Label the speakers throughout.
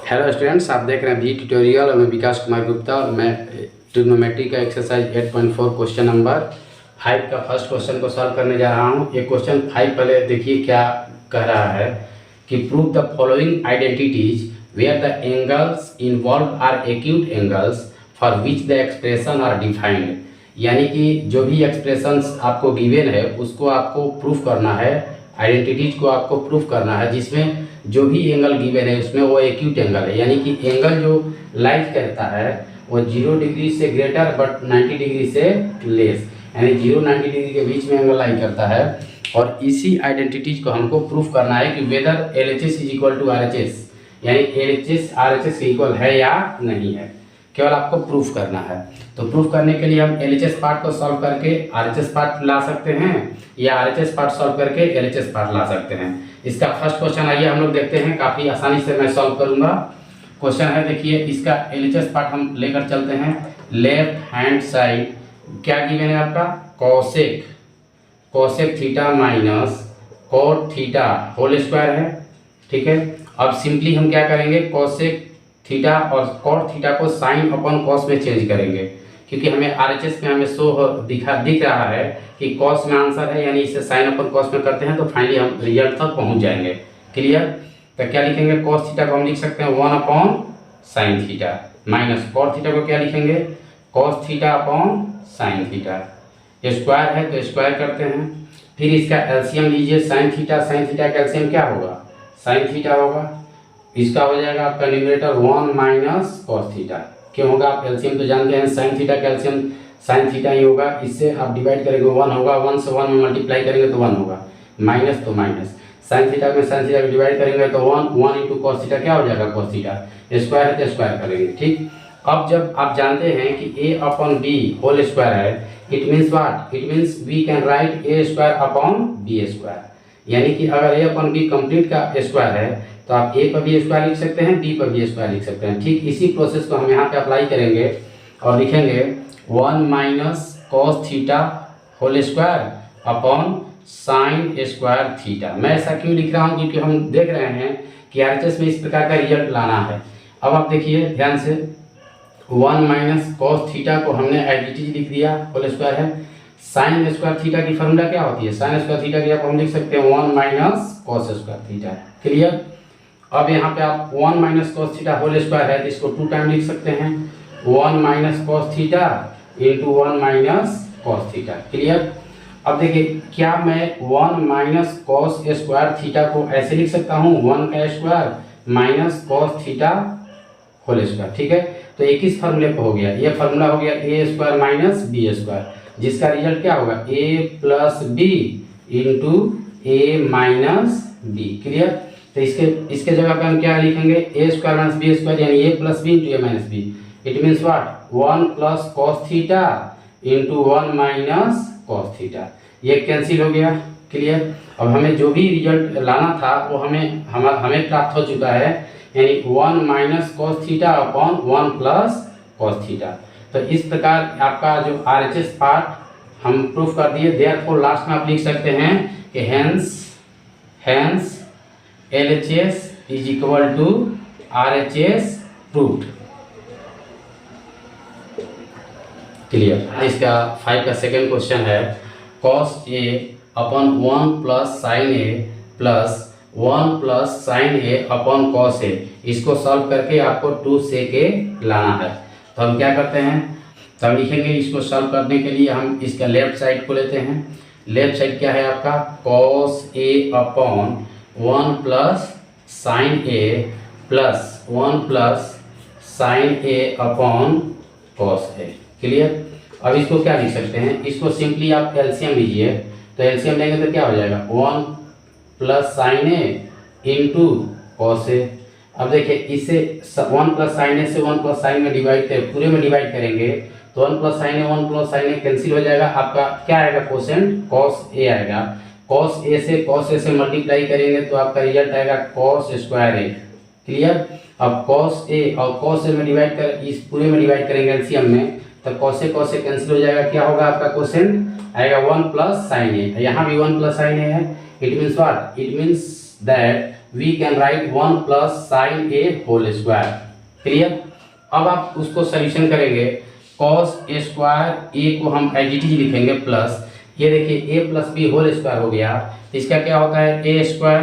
Speaker 1: Hello students, आप देख रहे हैं भी ट्यूटोरियल और मैं विकास कुमार गुप्ता। और मैं ट्रिग्नोमेट्री का एक्सरसाइज 8.4 क्वेश्चन नंबर 5 का फर्स्ट क्वेश्चन को सॉल्व करने जा रहा हूं। ये क्वेश्चन 5 पहले देखिए क्या कह रहा है कि prove the following identities where the angles involve are acute angles for which the expression are defined. यानी कि जो भी एक्सप्रेशंस आपको गिवन है उसको आपको प्रूफ करना है, आइडेंटिटीज को आपको प्रूफ करना है जिसमें जो भी एंगल गिवन है उसमें वो एक्यूट एंगल है। यानी कि एंगल जो लाइज करता है वो 0 डिग्री से ग्रेटर बट 90 डिग्री से लेस, यानी 0-90 डिग्री के बीच में एंगल लाई करता है। और इसी आइडेंटिटीज को हमको प्रूफ करना है कि whether LHS is equal to RHS, यानी LHS RHS के इक्वल है या नहीं है, केवल आपको प्रूफ करना है। तो प्रूफ करने के लिए हम LHS पार्ट को सॉल्व करके RHS पार्ट ला सकते हैं या RHS पार्ट सॉल्व करके LHS पार्ट ला सकते हैं। इसका फर्स्ट क्वेश्चन आइए हम लोग देखते हैं, काफ़ी आसानी से मैं सॉल्व करूंगा। क्वेश्चन है देखिए, इसका LHS पार्ट हम लेकर चलते हैं। लेफ्ट हैंड साइड क्या गिवन है आपका, cosec theta minus cot theta whole square है। ठीक है, अब सिंपली हम क्या करेंगे, कोसेक थीटा और कॉट थीटा को साइन अपॉन कॉस में चेंज करेंगे, क्योंकि हमें RHS में हमें दिख रहा है कि कॉस में आंसर है, यानी इसे साइन अपॉन कॉस में करते हैं तो फाइनली हम रिजल्ट तक पहुंच जाएंगे। क्लियर, तो क्या लिखेंगे, कॉस थीटा को हम लिख सकते हैं 1 upon sine theta, minus cot theta को क्या लिखेंगे, cos theta upon sine theta. Square है तो स्क्वायर करते हैं, फिर इसका एलसीएम लीजिए, साइन थीटा का एलसीएम क्या होगा, साइन थीटा होगा। इसका हो जाएगा आपका न्यूमरेटर 1 माइनस कॉस थीटा। क्यों होगा, आप एलसीएम तो जानते हैं, साइन थीटा का एलसीएम साइन थीटा ही होगा। इससे आप डिवाइड करेंगे 1 होगा, 1 से 1 में मल्टीप्लाई करेंगे तो 1 होगा, माइनस तो माइनस, साइन थीटा में साइन थीटा को डिवाइड करेंगे तो 1 इंटू कॉस थीटा क्या हो जाएगा, कॉस थीटा। स्क्वायर है तो स्क्वायर करेंगे। ठीक, अब जब आप जानते हैं कि a upon B whole square है, it means what, it means we can write a square upon b square. यानी कि अगर a अपॉन बी कंप्लीट का स्क्वायर है तो आप a पर भी स्क्वायर लिख सकते हैं, b पर भी स्क्वायर लिख सकते हैं। ठीक इसी प्रोसेस को हम यहाँ पे अप्लाई करेंगे और लिखेंगे 1 minus cos theta whole square upon sine square theta. मैं ऐसा क्यों लिख रहा हूँ, क्योंकि हम देख रहे हैं कि RHS में इस प्रकार का रिजल्ट लाना है। अब आप देखिए ध्यान से, 1 माइनस कॉस थीटा को हमने एडिटिव लिख दिया, होल स्क्वायर है। साइन स्क्वायर थीटा की फॉर्मूला क्या होती है, साइन स्क्वायर थीटा की आप हम लिख सकते हैं 1 minus cos square theta. Clear, अब यहाँ पे आप 1 minus cos theta whole square है तो इसको 2 टाइम लिख सकते हैं, 1 minus cos theta into 1 minus cos theta. Clear, अब देखिए क्या मैं 1 माइनस कॉस स्क्वायर थीटा को ऐसे लिख सकता हूँ, 1 का square minus cos theta whole square. ठीक है, तो एक इस फार्मूले पर हो गया, ये फार्मूला हो गया a square minus B square, जिसका रिजल्ट क्या होगा, a plus B into a minus B. Clear, तो इसके जगह पे हम क्या लिखेंगे, a square minus B square, यानी a plus B into a minus B. It means what, 1 plus cos theta into 1 minus cos theta, ये कैंसिल हो गया। क्लियर, अब हमें जो भी रिजल्ट लाना था वो हमें प्राप्त हो चुका है, यानी 1 minus cos theta upon 1 plus cos theta. तो इस प्रकार आपका जो RHS पार्ट हम प्रूफ कर दिए। देयरफॉर लास्ट में आप लिख सकते हैं कि hence LHS is equal to RHS proved. Clear, इसका 5 का सेकेंड क्वेश्चन है, cos A upon 1 plus sine A plus 1 plus sine A upon cos A। इसको सॉल्व करके आपको 2 sec A लाना है। तो हम क्या करते हैं, तो हम लिखेंगे, इसको सॉल्व करने के लिए हम इसका लेफ्ट साइड को लेते हैं। लेफ्ट साइड क्या है आपका, cos A upon 1 plus sine A plus 1 plus sine A upon cos A। Clear, अब इसको क्या लिख सकते हैं, इसको सिंपली आप एलसीएम लीजिए, तो एलसीएम लेंगे तो क्या हो जाएगा, 1 plus sine A into cos A। अब देखिए इसे 1 प्लस साइन A से 1 प्लस साइन में डिवाइड कर, पूरे में डिवाइड करेंगे तो 1 plus sine A 1 plus sine A cancel हो जाएगा, आपका क्या आएगा, कोसेंट कॉस A आएगा। कॉस A से मल्टीप्लाई करेंगे तो आपका रिजल्ट आएगा कॉस स्क्वायर A। क्लियर, अब कॉस A और कॉस A में डिवाइड कर, इस पूरे में डिवाइड करेंगे एलसीएम में, तो कॉस A कैंसिल हो जाएगा, क्या होगा आपका कोसेंट आएगा 1 प्लस साइन A। यहाँ भी 1 प्लस साइन A है, it means what, it means that we can write 1 plus sine A whole square. Clear. अब आप उसको सॉल्यूशन करेंगे, कॉस ए स्क्वायर ए को हम एज इट इज लिखेंगे प्लस, ये देखिए A plus B whole square हो गया, तो इसका क्या होता है A square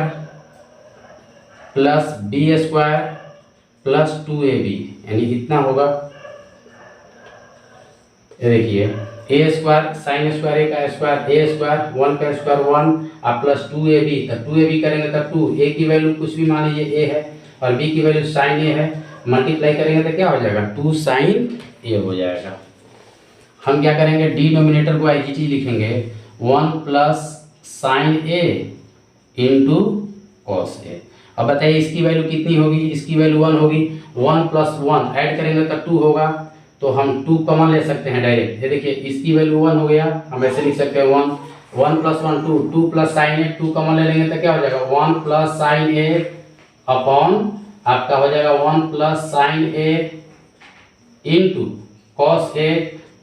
Speaker 1: plus B square plus 2ab, यानी इतना होगा। ये देखिए A square sine square A का स्क्वायर ए स्क्वायर 1 का स्क्वायर 1 और प्लस 2ab, तो 2ab करेंगे तो 2, ए की वैल्यू कुछ भी मान लीजिए ए है और बी की वैल्यू साइन ए है, मल्टीप्लाई करेंगे तो क्या हो जाएगा 2 साइन ए हो जाएगा। हम क्या करेंगे डिनोमिनेटर को एज इट इज लिखेंगे 1 plus sine A into cos A. अब बताइए इसकी वैल्यू कितनी होगी, इसकी वैल्यू 1 होगी, 1 प्लस 1 ऐड करेंगे तो 2 होगा, तो हम 2 कॉमन ले सकते हैं डायरेक्ट। ये देखिए इसकी वैल्यू 1 हो गया, हम ऐसे लिख सकते हैं 1 प्लस 1 2, 2 प्लस साइन ए 2 कॉमन ले लेंगे तो क्या हो जाएगा 1 प्लस साइन ए अपॉन आपका हो जाएगा 1 plus sine A into cos A,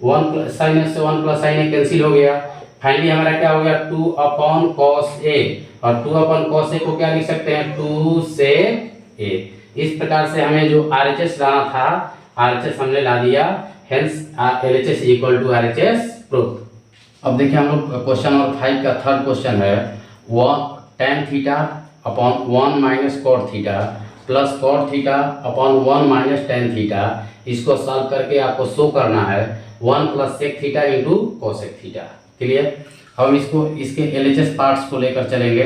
Speaker 1: 1 plus sine A से 1 प्लस साइन ए कैंसिल हो गया। फाइनली हमारा क्या हो गया 2 अपॉन कॉस ए, और 2 अपॉन कॉस ए को क्या लिख सकते हैं 2 से ए। इस प्रकार से हमें जो RHS लाना था RHS हमने ला दिया, hence LHS equal to RHS proof. अब देखिए हम लोग क्वेश्चन नंबर 5 का थर्ड क्वेश्चन है, tan theta upon 1 minus cot theta plus cot theta upon 1 minus tan theta. इसको सॉल्व करके आपको शो करना है 1 plus sec theta into cosec theta. Clear. हम इसको इसके LHS पार्ट्स को लेकर चलेंगे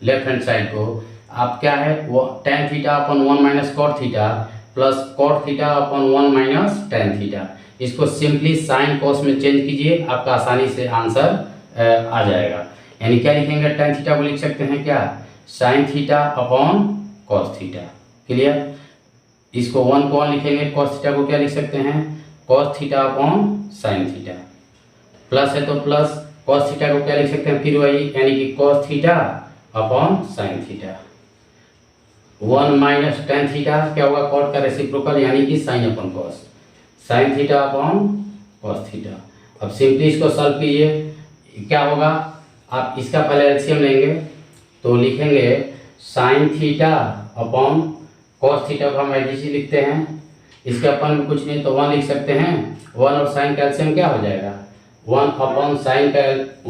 Speaker 1: लेफ्ट हैंड साइड को। आप क्या है वो tan theta upon 1 minus cot theta plus cot theta upon 1 minus tan theta, इसको सिंपली साइन कॉस में चेंज कीजिए, आपका आसानी से आंसर आ जाएगा। यानी क्या लिखेंगे tan थीटा को लिख सकते हैं क्या sine theta upon cos theta. Clear. इसको 1 को 1 लिखेंगे, कॉस थीटा को क्या लिख सकते हैं cos theta upon sine theta, plus है तो प्लस कॉस थीटा को क्या लिख सकते हैं फिर वही, यानी कि cos theta upon sine theta. 1 minus tan theta क्या होगा कॉट का रेसिप्रोकल, यानी कि sign upon cos, sine theta upon cos theta. अब सिंपली इसको सॉल्व कीजिए, क्या होगा आप इसका पहले एलसीएम लेंगे तो लिखेंगे sine theta upon cos theta को हम एज लिखते हैं, इसके अपन में कुछ नहीं तो 1 लिख सकते हैं, 1 और साइन का एलसीएम क्या हो जाएगा 1 अपॉन साइन का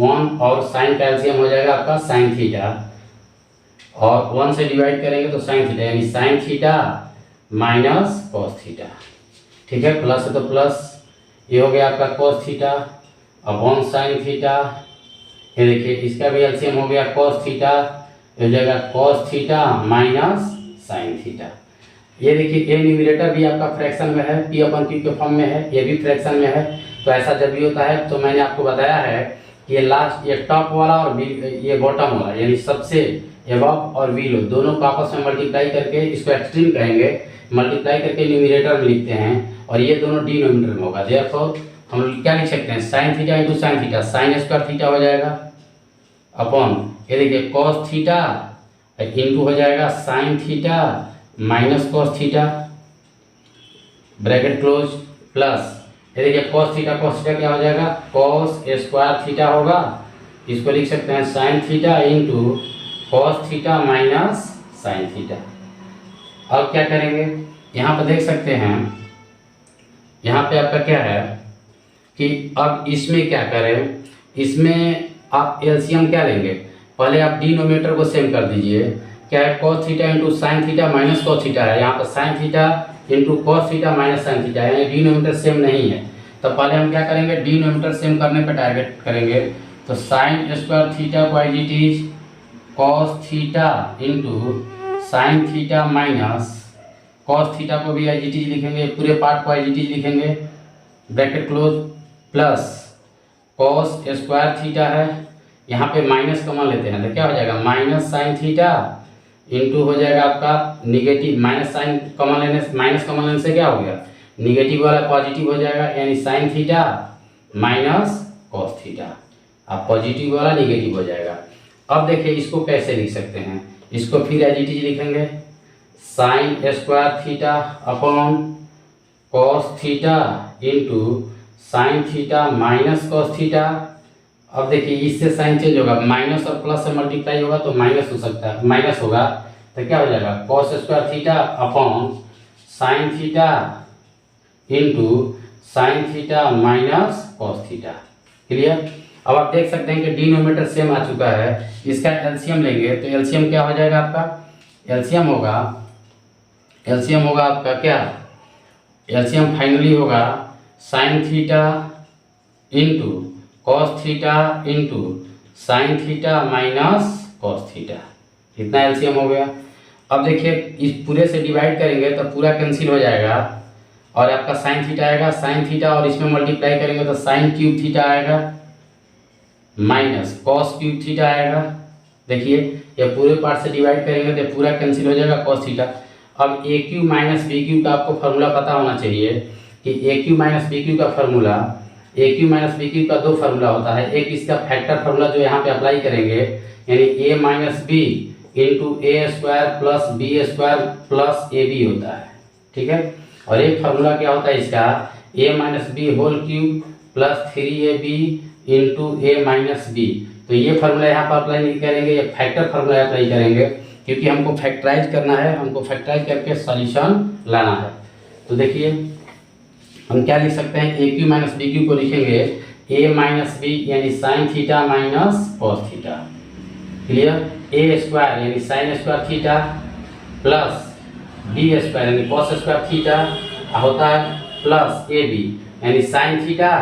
Speaker 1: 1 और साइन का एलसीएम हो जाएगा आपका साइन थीटा, और 1 से डिवाइड करेंगे तो साइन थीटा, यानी sine theta minus cos theta. ठीक है, प्लस है तो प्लस, ये हो गया आपका cos theta upon sine theta. ये देखिए इसका भी एलसीएम हो गया कॉस थीटा, हो जाएगा cos theta minus sine theta. ये देखिए ए न्यूमरेटर भी आपका फ्रैक्शन में है, पी अपन क्यू के फॉर्म में है, ये भी फ्रैक्शन में है, तो ऐसा जब भी होता है तो मैंने आपको बताया है कि ये लास्ट ये टॉप वाला और ये बॉटम वाला, यानी सबसे एबव और बिलो दोनों को आपस में मल्टीप्लाई करके इसको एक्सट्रीम कहेंगे, मल्टीप्लाई करके न्यूमरेटर में लिखते हैं, और ये दोनों डिनोमिनेटर में होगा। देयरफॉर हम क्या लिख सकते हैं sign theta into sine theta, sign square theta हो जाएगा अपॉन ये देखिए कॉस थीटा इंटू हो जाएगा sign theta minus cos theta, bracket close, plus ये देखिए कॉस थीटा क्या हो जाएगा कॉस स्क्वायर थीटा होगा, इसको लिख सकते हैं sign theta into cos theta minus sine theta. अब क्या करेंगे यहाँ पर देख सकते हैं, यहाँ पे आपका क्या है कि अब इसमें क्या करें, इसमें आप एलसीएम क्या लेंगे, पहले आप डिनोमिनेटर को सेम कर दीजिए, क्या है cos theta into sine theta minus cos theta है, यहाँ पर sign theta into cos theta minus sine theta है, यानी डिनोमिनेटर सेम नहीं है। तो पहले हम क्या करेंगे डिनोमिनेटर सेम करने पर टारगेट करेंगे, तो साइन स्क्वायर थीटा को as it is cos theta into sine theta minus cos theta को भी एज इट इज लिखेंगे, पूरे पार्ट को एज इट इज लिखेंगे, bracket close, plus cos square theta है, यहाँ पे माइनस कॉमन लेते हैं तो क्या हो जाएगा माइनस साइन थीटा इंटू हो जाएगा आपका निगेटिव, माइनस साइन कॉमन लेने से क्या हो गया निगेटिव वाला पॉजिटिव हो जाएगा, यानी sine theta minus cos theta, अब पॉजिटिव वाला निगेटिव हो जाएगा। अब देखिए इसको कैसे लिख सकते हैं, इसको फिर एज इट इज लिखेंगे sign square theta upon cos theta into sine theta minus cos theta. अब देखिए इससे साइन चेंज होगा, माइनस और प्लस से मल्टीप्लाई होगा तो माइनस हो सकता है, माइनस होगा, तो क्या हो जाएगा cos square theta upon sine theta into sine theta minus cos theta. Clear. अब आप देख सकते हैं कि डिनोमिनेटर सेम आ चुका है, इसका एलसीएम लेंगे तो एलसीएम क्या हो जाएगा आपका, एलसीएम होगा आपका क्या, एलसीएम फाइनली होगा sign theta into cos theta into sine theta minus cos theta, इतना एलसीएम हो गया। अब देखिए इस पूरे से डिवाइड करेंगे तो पूरा कैंसिल हो जाएगा और आपका साइन थीटा आएगा, साइन थीटा और इसमें मल्टीप्लाई करेंगे तो साइन क्यूब थीटा आएगा माइनस कॉस क्यूब थीटा आएगा। देखिए ये पूरे पार्ट से डिवाइड करेंगे तो पूरा कैंसिल हो जाएगा कॉस थीटा। अब ए क्यू माइनस बी क्यू का आपको फार्मूला पता होना चाहिए कि ए क्यू माइनस बी क्यू का फार्मूला, ए क्यू माइनस बी क्यू का दो फार्मूला होता है, एक इसका फैक्टर फार्मूला जो यहाँ पे अप्लाई करेंगे यानी A minus B into A square plus B square plus A B होता है, ठीक है। और एक फार्मूला क्या होता है इसका, A minus B whole cube plus 3ab into A minus B. तो ये फार्मूला यहाँ पर अप्लाई नहीं करेंगे, ये फैक्टर फार्मूला अप्लाई करेंगे क्योंकि हमको फैक्टराइज करना है, हमको फैक्टराइज करके सॉल्यूशन लाना है। तो देखिए हम क्या लिख सकते हैं, A cube minus B cube को लिखेंगे ए माइनस बी यानी sine theta minus cos theta. Clear. A square यानी sine square theta plus B square यानी कॉस स्क्वायर थीटा होता है प्लस ए बी यानी sine theta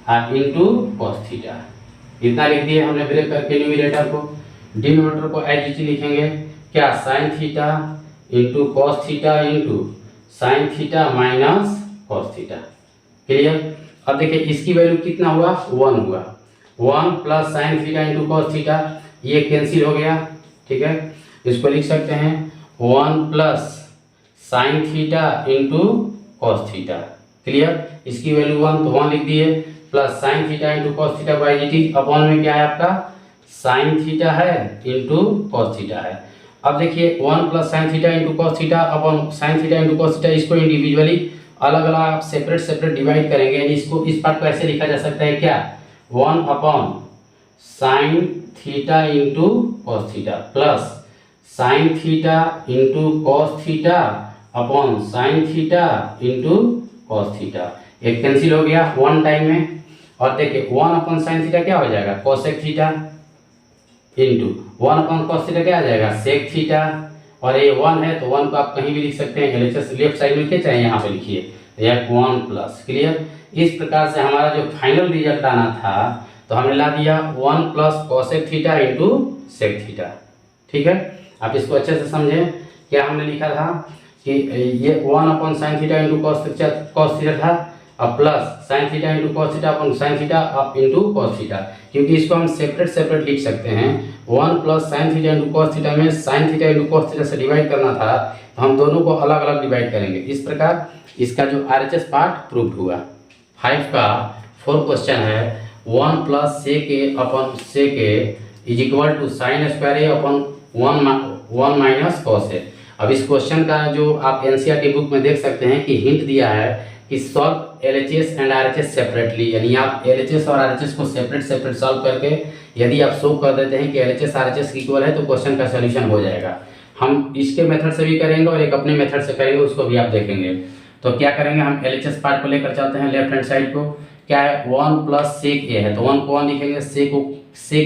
Speaker 1: into cos theta. इतना लिख दिए हमने ब्रेक करके न्यूमरेटर को, डिनोमिनेटर को एज इट इज लिखेंगे क्या, sign theta into cos theta into sine theta minus cos theta. Clear. अब देखिए इसकी वैल्यू कितना हुआ, 1 हुआ, 1 plus sine theta into cos theta, ये कैंसिल हो गया, ठीक है। इसको लिख सकते हैं 1 plus sine theta into cos theta. Clear. इसकी वैल्यू 1 तो 1 लिख दिए plus sine theta into cos theta by G T upon में क्या है आपका साइन थीटा है इंटू कॉस थीटा है। अब देखिए 1 plus sine theta into cos theta upon sine theta into cos theta, इसको इंडिविजुअली अलग अलग आप सेपरेट डिवाइड करेंगे यानी इसको इस पार्ट को ऐसे लिखा जा सकता है क्या, 1 upon sine theta into cos theta plus sine theta into cos theta upon sine theta into cos theta. एक कैंसिल हो गया 1 टाइम में। और देखिए 1 अपॉन साइन थीटा क्या हो जाएगा, कोसेक थीटा इंटू 1 अपॉन कॉस थीटा क्या आ जाएगा, सेक थीटा। और ये 1 है तो 1 को आप कहीं भी लिख सकते हैं, एलएचएस लेफ्ट साइड में लिखिए चाहे यहाँ पे लिखिए, तो यह 1 प्लस। क्लियर। इस प्रकार से हमारा जो फाइनल रिजल्ट आना था तो हमने ला दिया 1 plus cosec theta into sec theta, ठीक है। आप इसको अच्छे से समझें, क्या हमने लिखा था कि ये 1 upon sine theta into cos theta था अब plus sine theta into cos theta upon sine theta up into cos theta, क्योंकि इसको हम सेपरेट लिख सकते हैं। 1 plus sine theta into cos theta में sine theta into cos theta से डिवाइड करना था तो हम दोनों को अलग अलग डिवाइड करेंगे। इस प्रकार इसका जो आरएचएस पार्ट प्रूव्ड हुआ। 5 का 4 क्वेश्चन है 1 plus sec A upon sec A is equal to sine square A upon 1 minus cos A. अब इस क्वेश्चन का जो आप एनसीईआरटी बुक में देख सकते हैं कि हिंट दिया है कि solve LHS and RHS separately, यानी आप एलएचएस और आरएचएस को सेपरेट सॉल्व करके यदि आप शो कर देते हैं कि एलएचएस आरएचएस इक्वल है तो क्वेश्चन का सॉल्यूशन हो जाएगा। हम इसके मेथड से भी करेंगे और एक अपने मेथड से करेंगे, उसको भी आप देखेंगे। तो क्या करेंगे, हम एलएचएस पार्ट को लेकर चलते हैं लेफ्ट हैंड साइड को। क्या है 1 प्लस सेक ए है तो 1 को 1 लिखेंगे, सेक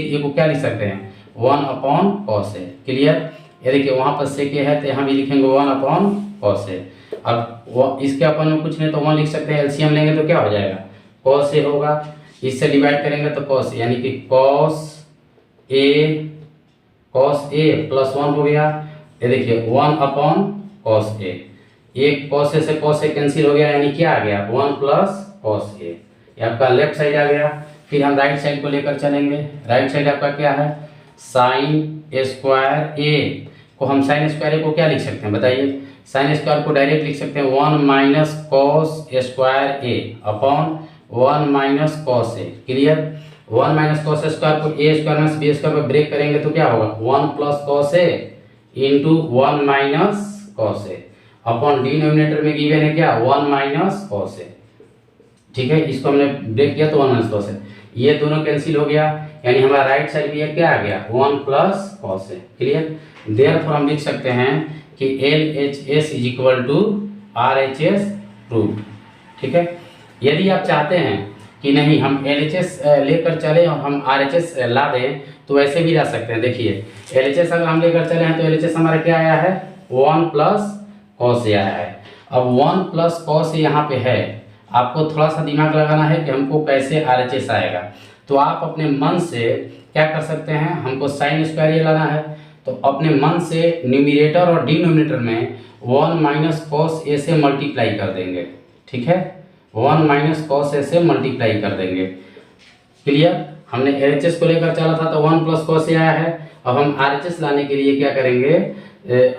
Speaker 1: ए को क्या लिख सकते हैं 1 अपॉन कॉस ए। क्लियर। ये देखिए वहाँ पर सेक ए है तो हम ये लिखेंगे 1 अपॉन कॉस ए। अब इसके अपन में कुछ नहीं तो 1 लिख सकते हैं, एलसीएम लेंगे तो क्या हो जाएगा कॉस ए होगा, इससे डिवाइड करेंगे तो कॉस यानी कि कॉस ए प्लस 1 हो गया। ये देखिए 1 अपॉन कॉस ए, एक कॉस ए से कॉस ए कैंसिल हो गया यानी क्या आ गया 1 प्लस कॉस ए, ये आपका लेफ्ट साइड आ गया। फिर हम राइट साइड को लेकर चलेंगे। राइट साइड आपका क्या है साइन स्क्वायर ए को हम साइन स्क्वायर ए को क्या लिख सकते हैं बताइए, साइन स्क्वायर को डायरेक्ट लिख सकते हैं 1 minus cos square A upon 1 minus cos A. Clear. 1 minus cos square को ए स्क्वायर माइनस बी स्क्वायर पर ब्रेक करेंगे तो क्या होगा 1 प्लस कॉस ए इंटू 1 माइनस कॉस ए अपॉन डिनोमिनेटर में गिवन है क्या 1 माइनस कॉस ए, ठीक है। इसको हमने ब्रेक किया तो 1 माइनस कॉस ए, ये दोनों कैंसिल हो गया यानी हमारा राइट साइड भी क्या आ गया 1 plus cos A. Clear. Therefore हम लिख सकते हैं कि LHS is equal to RHS proved. ठीक है। यदि आप चाहते हैं कि नहीं हम LHS लेकर चले और हम RHS ला दें तो वैसे भी ला सकते हैं। देखिए LHS अगर हम लेकर चले हैं तो LHS हमारा क्या आया है 1 प्लस कॉस ए आया है। अब 1 प्लस कॉस ए यहाँ पे है, आपको थोड़ा सा दिमाग लगाना है कि हमको कैसे RHS आएगा। तो आप अपने मन से क्या कर सकते हैं, हमको साइन स्क्वायर ये लाना है तो अपने मन से न्यूमिनेटर और डिनोमिनेटर में 1 माइनस कॉस ए से मल्टीप्लाई कर देंगे। ठीक है, 1 माइनस कॉस ए से मल्टीप्लाई कर देंगे। क्लियर। हमने LHS को लेकर चला था तो 1 प्लस कॉस ए आया है। अब हम RHS लाने के लिए क्या करेंगे,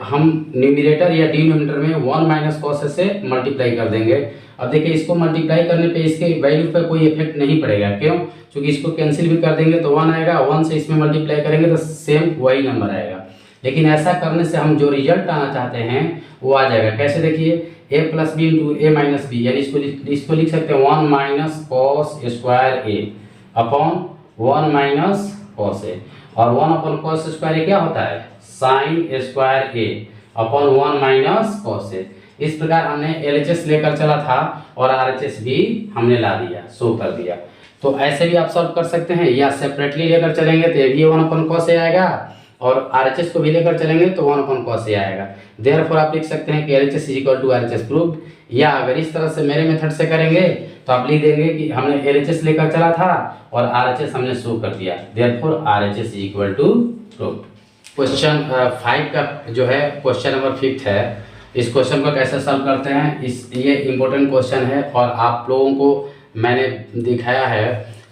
Speaker 1: हम न्यूमिनेटर या डिनोमिनेटर में 1 माइनस कॉस ए से मल्टीप्लाई कर देंगे। अब देखिए इसको मल्टीप्लाई करने पे इसके वैल्यू पर कोई इफेक्ट नहीं पड़ेगा। क्यों? क्योंकि इसको कैंसिल भी कर देंगे तो 1 आएगा, 1 से इसमें मल्टीप्लाई करेंगे तो सेम वही नंबर आएगा। लेकिन ऐसा करने से हम जो रिजल्ट आना चाहते हैं वो आ जाएगा। कैसे? देखिए a plus B into A minus B, यानी इसको लिख सकते हैं 1 minus cos square A upon 1 minus cos A, और 1 अपॉन कॉस स्क्वायर ए क्या होता है sine square A upon 1 minus cos A. इस प्रकार हमने LHS लेकर चला था और RHS भी हमने ला दिया, शो कर दिया। तो ऐसे भी आप सॉल्व कर सकते हैं, या सेपरेटली लेकर चलेंगे तो ये भी 1 अपॉन कॉस ए आएगा और RHS को भी लेकर चलेंगे तो 1 अपॉन कॉस ए आएगा। देयरफॉर आप लिख सकते हैं कि LHS is equal to RHS proved. या अगर इस तरह से मेरे मेथड से करेंगे तो आप लिख देंगे कि हमने LHS लेकर चला था और RHS हमने शो कर दिया, therefore RHS is equal to proved. Question 5 का जो है क्वेश्चन नंबर 5 है। इस क्वेश्चन को कैसे सॉल्व करते हैं, ये इम्पोर्टेंट क्वेश्चन है और आप लोगों को मैंने दिखाया है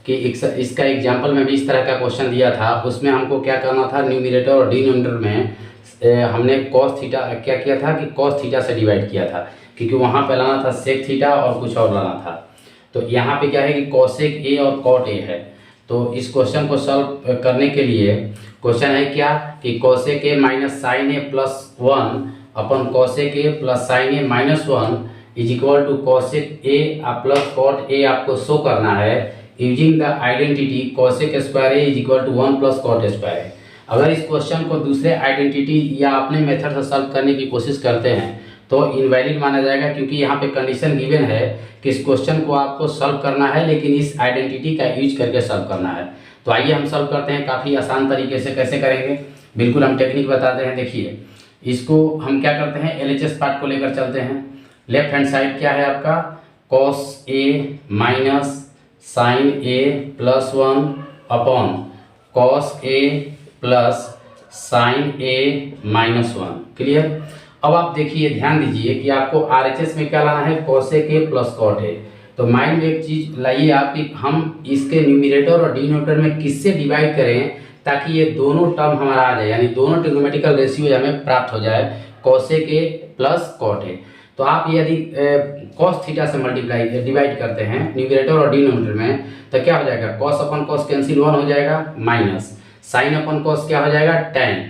Speaker 1: कि इसका एग्जाम्पल में भी इस तरह का क्वेश्चन दिया था। उसमें हमको क्या करना था, न्यूमिनेटर और डिनोमिनेटर में हमने कॉस थीटा क्या किया था कि कॉस थीटा से डिवाइड किया था, क्योंकि वहाँ पे लाना था सेक थीटा और कुछ और लाना था। तो यहाँ पे क्या है कि कॉसेक ए और कॉट ए है। तो इस क्वेश्चन को सॉल्व करने के लिए क्वेश्चन है क्या कि cosec A minus sine A plus 1 upon cosec A plus sine A minus 1 is equal to cosec A plus cot A आपको शो करना है using the identity cosec square A is equal to 1 plus cot square A. अगर इस question को दूसरे identity या अपने method से सॉल्व करने की कोशिश करते हैं तो इनवैलिड माना जाएगा, क्योंकि यहाँ पे कंडीशन गिवन है कि इस क्वेश्चन को आपको सॉल्व करना है लेकिन इस आइडेंटिटी का यूज करके सॉल्व करना है। तो आइए हम सॉल्व करते हैं काफ़ी आसान तरीके से। कैसे करेंगे, बिल्कुल हम टेक्निक बताते हैं। देखिए इसको हम क्या करते हैं, LHS पार्ट को लेकर चलते हैं। लेफ्ट हैंड साइड क्या है आपका cos A minus sine A plus 1 अपॉन cos A plus sine A minus 1। Clear. अब आप देखिए ध्यान दीजिए कि आपको RHS में क्या लाना है cosec A plus cot A. तो माइंड में एक चीज लाइए आप कि हम इसके न्यूमिनेटर और डिनोमिनेटर में किससे डिवाइड करें ताकि ये दोनों टर्म हमारा आ जाए, यानी दोनों ट्रिग्नोमेट्रिकल रेशियो हमें प्राप्त हो जाए cosec A plus cot A. तो आप यदि कॉस थीटा से मल्टीप्लाई डिवाइड करते हैं न्यूमिनेटर और डिनोमिनेटर में तो क्या हो जाएगा कॉस अपन कॉस कैंसिल 1 हो जाएगा, माइनस साइन अपन कॉस क्या हो जाएगा tan।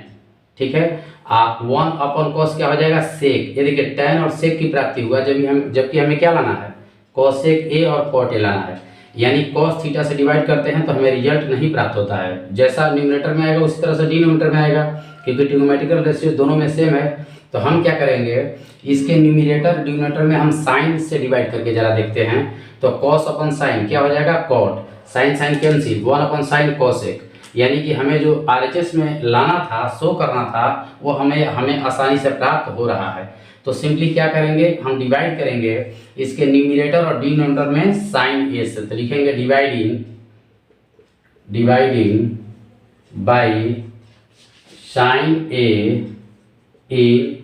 Speaker 1: ठीक है, 1 अपन कॉस क्या हो जाएगा सेक। ये देखिए tan और सेक की प्राप्ति हुआ जबकि हमें क्या लाना है कॉसेक ए और कॉट ए लाना है। यानी कॉस थीटा से डिवाइड करते हैं तो हमें रिजल्ट नहीं प्राप्त होता है। जैसा न्यूमिनेटर में आएगा उसी तरह से डिनोमिनेटर में आएगा, क्योंकि ट्रिग्नोमेट्रिकल रेशियो दोनों में सेम है। तो हम क्या करेंगे, इसके न्यूमिनेटर डिनोमिनेटर में हम साइन से डिवाइड करके जरा देखते हैं। तो कॉस अपन साइन क्या हो जाएगा cot, sign sign cancel 1 upon sign cosec. यानी कि हमें जो RHS में लाना था शो करना था वो हमें आसानी से प्राप्त हो रहा है। तो सिंपली क्या करेंगे, हम डिवाइड करेंगे इसके न्यूमिनेटर और डिनोमिनेटर में साइन ए से। तो लिखेंगे dividing by sine A in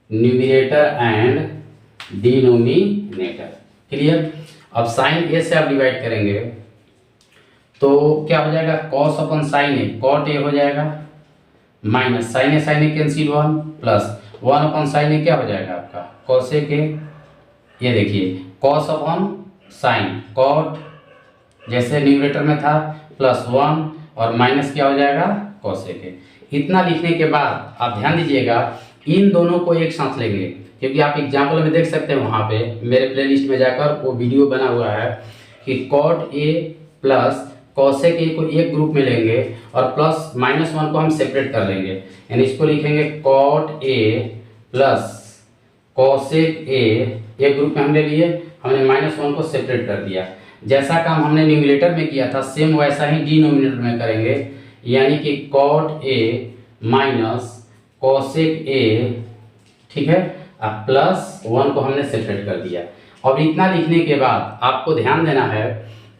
Speaker 1: numerator and denominator. Clear. अब साइन ए से आप डिवाइड करेंगे तो क्या हो जाएगा cos upon sine A cot A हो जाएगा, minus sine A cancel 1 plus 1 upon sine A क्या हो जाएगा आपका कॉसेक ए। ये देखिए कॉस अपन साइन कॉट जैसे न्यूमिनेटर में था प्लस 1 और माइनस क्या हो जाएगा कॉसेक ए। इतना लिखने के बाद आप ध्यान दीजिएगा इन दोनों को एक साथ लेंगे, क्योंकि आप एग्जाम्पल में देख सकते हैं वहाँ पे मेरे प्लेलिस्ट में जाकर वो वीडियो बना हुआ है कि cot A plus cosec A को एक ग्रुप में लेंगे और प्लस -1 को हम सेपरेट कर लेंगे, यानी इसको लिखेंगे cot A plus cosec A, एक ग्रुप में हम ले लिए, हमने -1 को सेपरेट कर दिया। जैसा काम हमने न्यूमरेटर में किया था सेम वैसा ही डिनोमिनेटर में करेंगे, यानी कि cot A minus cosec A, ठीक है, अब +1 को हमने सेपरेट कर दिया। अब इतना लिखने के बाद आपको ध्यान देना है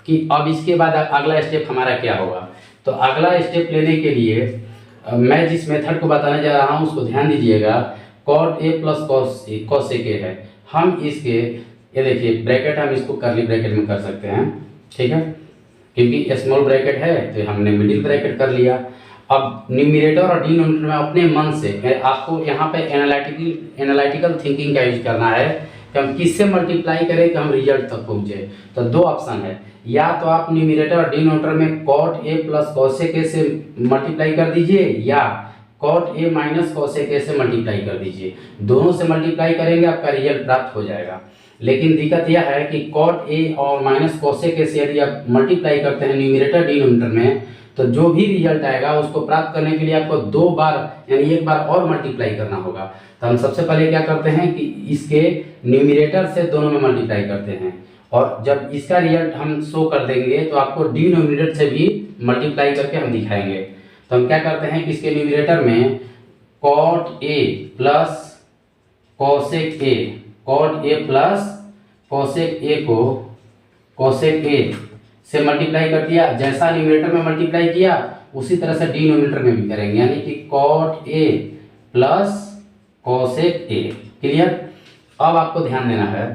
Speaker 1: कि अब इसके बाद अगला स्टेप हमारा क्या होगा। तो अगला स्टेप लेने के लिए मैं जिस मेथड को बताने जा रहा हूँ उसको ध्यान दीजिएगा। Cot A plus cosec A है, हम इसके, ये देखिए ब्रैकेट, हम इसको करली ब्रैकेट में कर सकते हैं, ठीक है, क्योंकि स्मॉल ब्रैकेट है तो हमने मिडिल ब्रैकेट कर लिया। अब न्यूमरेटर और डिनोमिनेटर में अपने मन से आपको यहाँ पे एनालिटिकल थिंकिंग का यूज करना है कि हम किससे मल्टीप्लाई करें कि हम रिजल्ट तक पहुँचे। तो दो ऑप्शन है, या तो आप न्यूमरेटर और डिनोमिनेटर में cot A plus cosec A से मल्टीप्लाई कर दीजिए, या cot A minus cosec A से मल्टीप्लाई कर दीजिए। दोनों से मल्टीप्लाई करेंगे आपका रिजल्ट प्राप्त हो जाएगा। लेकिन दिक्कत यह है कि कॉट ए और माइनस कॉसेक ए से यदि आप मल्टीप्लाई करते हैं न्यूमरेटर डिनोमिनेटर में, तो जो भी रिजल्ट आएगा उसको प्राप्त करने के लिए आपको 2 बार यानी एक बार और मल्टीप्लाई करना होगा। तो हम सबसे पहले क्या करते हैं कि इसके न्यूमरेटर से दोनों में मल्टीप्लाई करते हैं, और जब इसका रिजल्ट हम शो कर देंगे तो आपको डिनोमिनेटर से भी मल्टीप्लाई करके हम दिखाएंगे। तो हम क्या करते हैं कि इसके न्यूमरेटर में cot A plus cosec A, cot A plus cosec A को कॉसेक ए से मल्टीप्लाई कर दिया। जैसा न्यूमरेटर में मल्टीप्लाई किया उसी तरह से डिनोमिनेटर में भी करेंगे, यानी कि cot A plus cosec A. Clear. अब आपको ध्यान देना है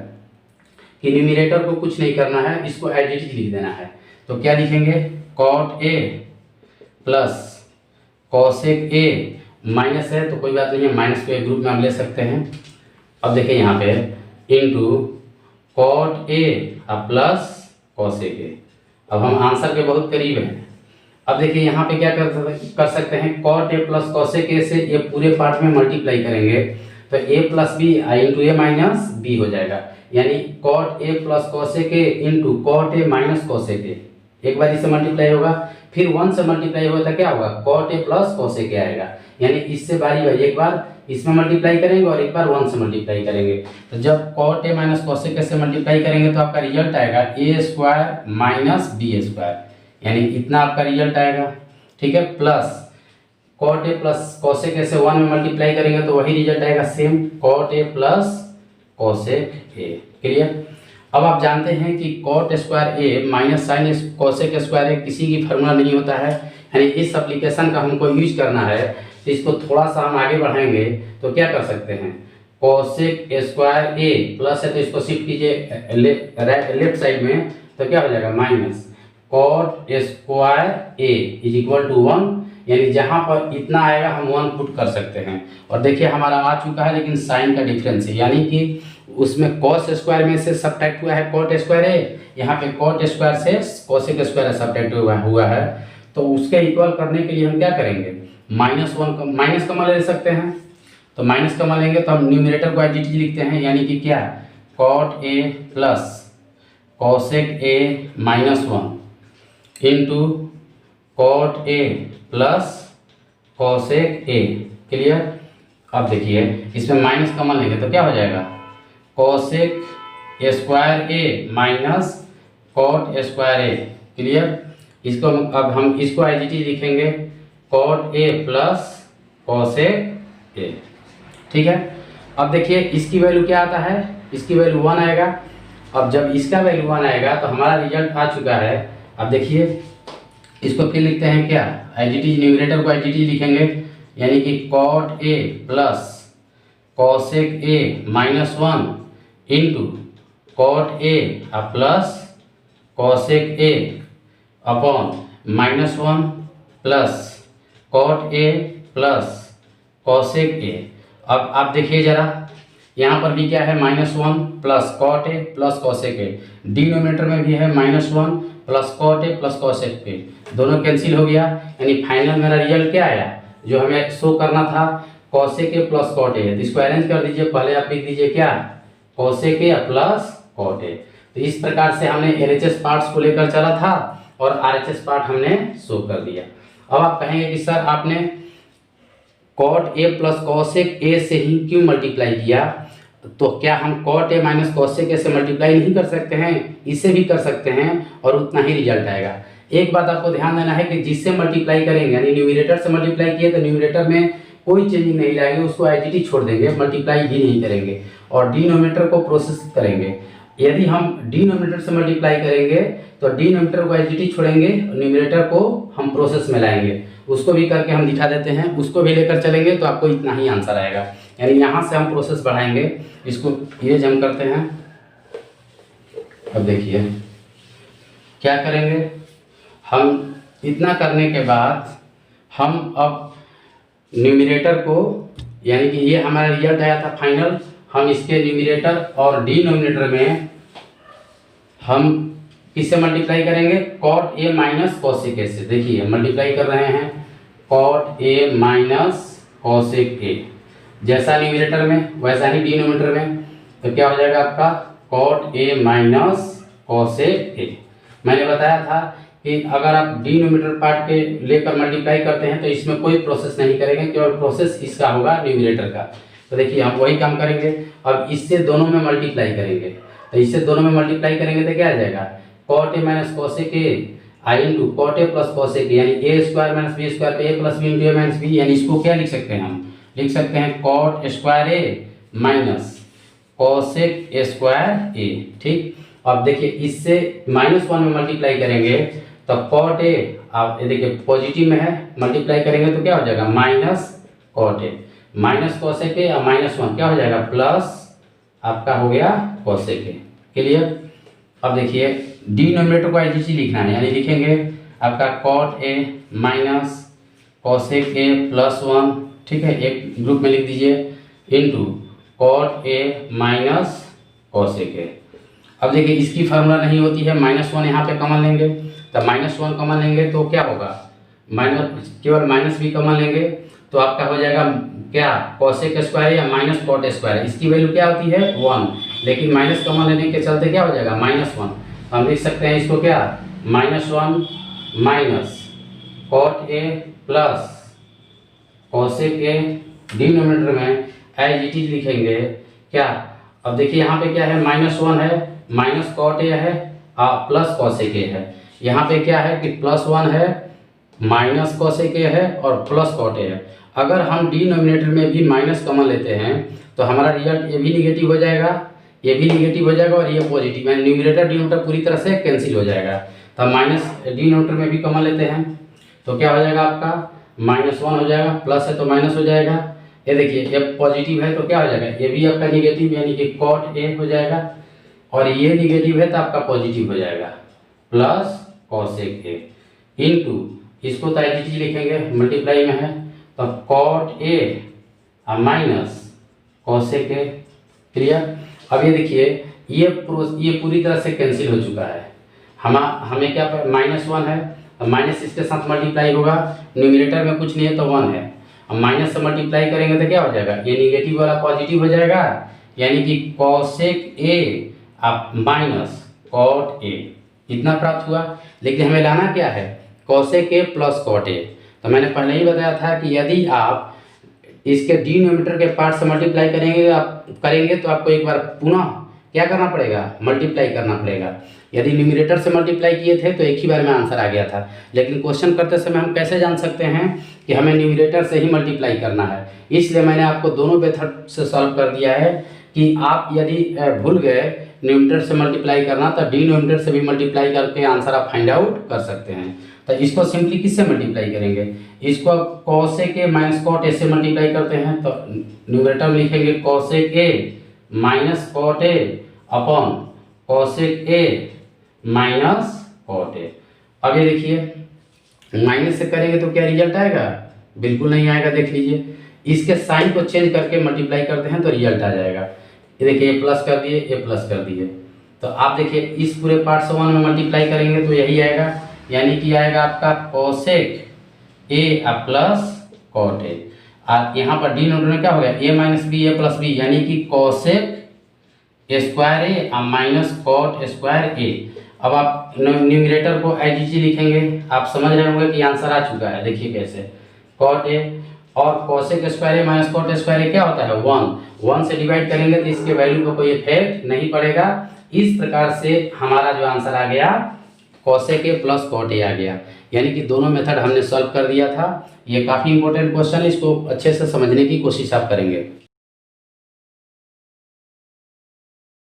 Speaker 1: कि न्यूमरेटर को कुछ नहीं करना है, इसको एज इट इज लिख देना है। तो क्या लिखेंगे, cot A plus cosec A, minus है तो कोई बात नहीं है, माइनस को एक ग्रुप में हम ले सकते हैं। अब देखिए यहाँ पे into cot A plus cosec A. अब हम आंसर के बहुत करीब हैं। अब देखिए यहाँ पे क्या कर सकते हैं, cot A plus cosec A से ये पूरे पार्ट में मल्टीप्लाई करेंगे तो A plus B into A minus B हो जाएगा, यानी cot A plus cosec A into cot A minus cosec A. एक बार इससे मल्टीप्लाई होगा, फिर 1 से मल्टीप्लाई होगा तो क्या होगा, cot A plus cosec A आएगा। यानी इससे बारी बारी एक बार इसमें मल्टीप्लाई करेंगे और एक बार 1 से मल्टीप्लाई करेंगे। तो जब cot A minus cosec A से मल्टीप्लाई करेंगे तो आपका रिजल्ट आएगा A square minus B square, यानी इतना आपका रिजल्ट आएगा, ठीक है। Plus cot A plus cosec A से 1 में मल्टीप्लाई करेंगे तो वही रिजल्ट आएगा same, cot A plus cosec A. Clear. अब आप जानते हैं कि cot square A minus sine cosec square A किसी की फार्मूला नहीं होता है, यानी इस एप्लीकेशन का हमको यूज करना है। तो इसको थोड़ा सा हम आगे बढ़ाएंगे तो क्या कर सकते हैं, कॉसेक स्क्वायर ए प्लस है तो इसको शिफ्ट कीजिए लेफ्ट साइड में, तो क्या हो जाएगा minus cot square A is equal to 1, यानी जहाँ पर इतना आएगा हम 1 पुट कर सकते हैं। और देखिए हमारा आ चुका है, लेकिन साइन का डिफरेंस है, यानी कि उसमें कॉस स्क्वायर में से सब्ट्रैक्ट हुआ है कॉट स्क्वायर ए, यहाँ पे कॉट स्क्वायर से कॉसेक स्क्वायर सब्ट्रैक्ट हुआ है। तो उसके इक्वल करने के लिए हम क्या करेंगे, -1 माइनस कॉमन ले सकते हैं। तो माइनस कॉमन लेंगे तो हम न्यूमरेटर को एज इट इज लिखते हैं, यानी कि क्या, cot A plus cosec A minus 1 into cot A plus cosec A. Clear. अब देखिए इसमें माइनस कॉमन लेंगे तो क्या हो जाएगा, cosec square A minus cot square A. Clear. इसको अब हम इसको एज इट इज लिखेंगे, cot A plus cosec A. ठीक है। अब देखिए इसकी वैल्यू क्या आता है, इसकी वैल्यू 1 आएगा। अब जब इसका वैल्यू 1 आएगा तो हमारा रिजल्ट आ चुका है। अब देखिए इसको फिर लिखते हैं क्या, एज इट इज न्यूमरेटर को एज इट इज लिखेंगे, यानी कि cot A plus cosec A minus 1 into cot A plus cosec A upon -1 plus cot A plus cosec A. अब आप देखिए जरा, यहाँ पर भी क्या है, -1 plus cot A plus cosec A, denominator में भी है -1 plus cot A plus cosec A, दोनों कैंसिल हो गया। यानी फाइनल मेरा रिजल्ट क्या आया, जो हमें शो करना था cosec A plus cot A. तो इसको अरेंज कर दीजिए, पहले आप लिख दीजिए क्या, cosec A plus cot A. तो इस प्रकार से हमने एलएचएस पार्ट्स को लेकर चला था और RHS पार्ट हमने शो कर दिया। अब आप कहेंगे कि सर आपने cot A plus cosec A से ही क्यों मल्टीप्लाई किया, तो क्या हम cot A minus cosec A से मल्टीप्लाई नहीं कर सकते हैं? इससे भी कर सकते हैं और उतना ही रिजल्ट आएगा। एक बात आपको ध्यान देना है कि जिससे मल्टीप्लाई करेंगे, यानी न्यूमरेटर से मल्टीप्लाई किए तो न्यूमरेटर में कोई चेंजिंग नहीं लाएंगे, उसको आईडीटी छोड़ देंगे, मल्टीप्लाई भी नहीं करेंगे और डिनोमिनेटर को प्रोसेस करेंगे। यदि हम डिनोमिनेटर से मल्टीप्लाई करेंगे तो डिनोमिनेटर को आईडीटी छोड़ेंगे, न्यूमरेटर को हम प्रोसेस में लाएंगे। उसको भी करके हम दिखा देते हैं, उसको भी लेकर चलेंगे तो आपको इतना ही आंसर आएगा। यानी यहाँ से हम प्रोसेस बढ़ाएंगे, इसको ये हम करते हैं। अब देखिए क्या करेंगे, हम इतना करने के बाद हम अब न्यूमरेटर को, यानी कि ये हमारा रिजल्ट आया था फाइनल, हम इसके न्यूमरेटर और डिनोमिनेटर में हम किससे मल्टीप्लाई करेंगे? Cot A minus cosec A से। देखिए मल्टीप्लाई कर रहे हैं cot A minus cosec A, जैसा न्यूमरेटर में वैसा ही डिनोमिनेटर में। तो क्या हो जाएगा आपका cot A minus cosec A. मैंने बताया था कि अगर आप डिनोमिनेटर पार्ट के लेकर मल्टीप्लाई करते हैं तो इसमें कोई प्रोसेस नहीं करेंगे, केवल प्रोसेस इसका होगा न्यूमरेटर का। तो देखिए हम वही काम करेंगे। अब इससे दोनों में मल्टीप्लाई करेंगे, तो इससे दोनों में मल्टीप्लाई करेंगे तो क्या आ जाएगा? Cot A minus cosec A I into cot A plus cosec A, यानी A square minus B square पे A plus B into A minus B. यानी इसको क्या लिख सकते हैं? हम लिख सकते हैं cot square A minus cosec A square A. ठीक, अब देखिए इससे -1 में मल्टीप्लाई करेंगे तो कॉट ए, आप ये देखिए पॉजिटिव में है, मल्टीप्लाई करेंगे तो क्या हो जाएगा? Minus cot A minus cosec A और -1 क्या हो जाएगा? प्लस आपका हो गया कॉसेक ए। क्लियर? अब देखिए डिनोमिनेटर को आईडीटी लिखना है, यानी लिखेंगे आपका cot A minus cosec A plus 1, ठीक है, एक ग्रुप में लिख दीजिए, into cot A minus cosec A. अब देखिए इसकी फार्मूला नहीं होती है, -1 यहाँ पे कॉमन लेंगे, तो -1 कॉमन लेंगे तो क्या होगा? केवल माइनस भी कॉमन लेंगे तो आपका हो जाएगा क्या? कॉसेक स्क्वायर या माइनस कॉट स्क्वायर। इसकी वैल्यू क्या होती है? 1, लेकिन माइनस कॉमन लेने के चलते क्या हो जाएगा? -1। हम लिख सकते हैं इसको क्या? -1 minus cot A plus cosec A, denominator में एज इट इज लिखेंगे क्या? अब देखिए यहाँ पे क्या है? -1 है, माइनस कॉट ए है प्लस कॉसेक ए है। यहाँ पे क्या है कि +1 है, माइनस कॉसेक ए है और प्लस कॉट ए है। अगर हम डिनोमिनेटर में भी माइनस कॉमन लेते हैं तो हमारा रिजल्ट ये भी निगेटिव हो जाएगा, ये भी निगेटिव हो जाएगा और ये पॉजिटिव, यानी न्यूमरेटर डिनोमिनेटर पूरी तरह से कैंसिल हो जाएगा। तो हम माइनस डिनोमिनेटर में भी कॉमन लेते हैं तो क्या हो जाएगा? आपका -1 हो जाएगा, प्लस है तो माइनस हो जाएगा। ये देखिए ये पॉजिटिव है तो क्या हो जाएगा? ये भी आपका निगेटिव, यानी कि कॉट ए हो जाएगा, और ये निगेटिव है तो आपका पॉजिटिव हो जाएगा, प्लस कॉसेक ए इनटू, इसको तो आईडीटी लिखेंगे, मल्टीप्लाई में है तो cot A minus cosec A. Clear? अब ये देखिए ये पूरी तरह से कैंसिल हो चुका है। हमें क्या -1 है, माइनस इसके साथ मल्टीप्लाई होगा, न्यूमरेटर में कुछ नहीं है तो 1 है, अब माइनस से मल्टीप्लाई करेंगे तो क्या हो जाएगा? ये निगेटिव वाला पॉजिटिव हो जाएगा, यानी कि कॉसेक ए आप माइनस कॉट ए, इतना प्राप्त हुआ। लेकिन हमें लाना क्या है? Cosec A plus cot A. तो मैंने पहले ही बताया था कि यदि आप इसके डिनोमिनेटर के पार्ट से मल्टीप्लाई करेंगे तो आपको एक बार पुनः क्या करना पड़ेगा? मल्टीप्लाई करना पड़ेगा। यदि न्यूमरेटर से मल्टीप्लाई किए थे तो एक ही बार में आंसर आ गया था, लेकिन क्वेश्चन करते समय हम कैसे जान सकते हैं कि हमें न्यूमरेटर से ही मल्टीप्लाई करना है? इसलिए मैंने आपको दोनों मेथड से सॉल्व कर दिया है कि आप यदि भूल गए न्यूमरेटर से मल्टीप्लाई करना तो डिनोमिनेटर से भी मल्टीप्लाई करके आंसर आप फाइंड आउट कर सकते हैं। तो इसको सिंपली किससे मल्टीप्लाई करेंगे? इसको cosec A minus cot A से मल्टीप्लाई करते हैं तो न्यूमरेटर में लिखेंगे cosec A minus cot A upon cosec A minus cot A. अब ये देखिए माइनस से करेंगे तो क्या रिजल्ट आएगा? बिल्कुल नहीं आएगा। देख लीजिए इसके साइन को चेंज करके मल्टीप्लाई करते हैं तो रिजल्ट आ जाएगा। ये देखिए ए प्लस कर दिए, ए प्लस कर दिए, तो आप देखिए इस पूरे पार्ट से 1 में मल्टीप्लाई करेंगे तो यही आएगा, यानी कि आएगा आपका cosec A plus cot A. और यहाँ पर डिनोमिनेटर में क्या हो गया? A minus B A plus B, यानी कि cosec square A minus cot square A. अब आप न्यूमरेटर को एज इज लिखेंगे, आप समझ रहे होंगे कि आंसर आ चुका है। देखिए कैसे, कॉट ए और cosec square A minus cot square A क्या होता है 1 से डिवाइड करेंगे तो इसके वैल्यू पर कोई इफेक्ट नहीं पड़ेगा। इस प्रकार से हमारा जो आंसर आ गया cosec A plus cot A आ गया, यानी कि दोनों मेथड हमने सॉल्व कर दिया था। ये काफ़ी इंपॉर्टेंट क्वेश्चन है, इसको अच्छे से समझने की कोशिश आप करेंगे।